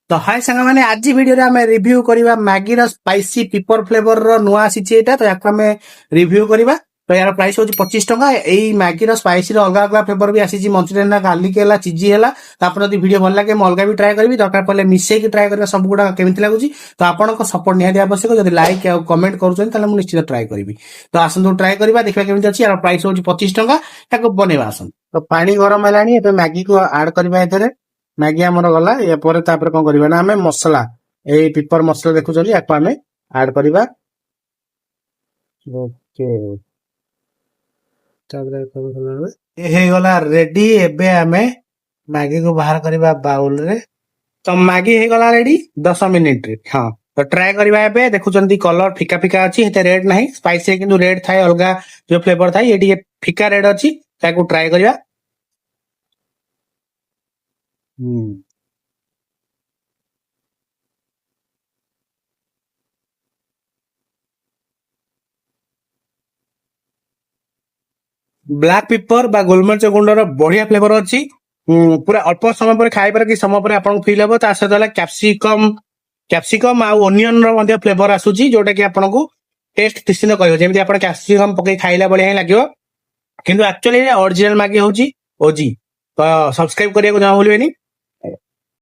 तो हाय सांग मैंने आज वीडियो रे हमें रिव्यू करबा मैगी रो स्पाइसी पिपर फ्लेवर रो नुआ आसीची एटा तो याको हमें रिव्यू करबा तो यार प्राइस होची 25 टका एई मैगी रो स्पाइसी रो अलग अलग फ्लेवर भी आसीची मंचूरियन ना गार्लिक हैला चीजी हैला तो आपन यदि वीडियो भल लागे म अलगा भी ट्राई करबी दरकार पड़ले मिसै की ट्राई करबा सब गुडा केमिति लागुची तो आपन को सपोर्ट निहाती आवश्यक जदि लाइक आ कमेंट करूछन ताले मु निश्चित ट्राई करबी तो आसन ट्राई करबा देखबा केमिति अछि यार प्राइस होची 25 टका याको बनेबा आसन तो पानी गरम हेलानी एबे मैगी को ऐड करबा एथरे मैगी आमर गला या पर तापर कोन करबा ना हमें मसला ए पेपर मसला देखु चली याको हमें ऐड करबा ओके तापर कोन ए हे गला रेडी एबे हमें मैगी को बाहर करबा बाउल रे तो मैगी हे गला रेडी 10 मिनिट रे हां तो ट्राई करबा एबे देखु चंदी कलर फिका फिका अछि हेते रेड नाही स्पाइसी किंतु रेड थाए अलगा जो फ्लेवर थाए एडी फिका रेड अछि ताको ट्राई करबा ब्लैक पेपर बा गोलमरिच गुंडर बढ़िया फ्लेवर अछि पूरा अल्प समय पर खाइ पर कि समय पर आपन फील हेबो ता सहित कैप्सिकम आ ओनियन रो मध्ये फ्लेवर आसुची जोटा कि आपन को टेस्ट तिसिन कहयो जेमिति आपन कैप्सिकम पके खाइला बढिया ही लागियो किंतु एक्चुअली ओरिजिनल मैगी होची ओजी तो सब्सक्राइब करिया को ना भूलबेनी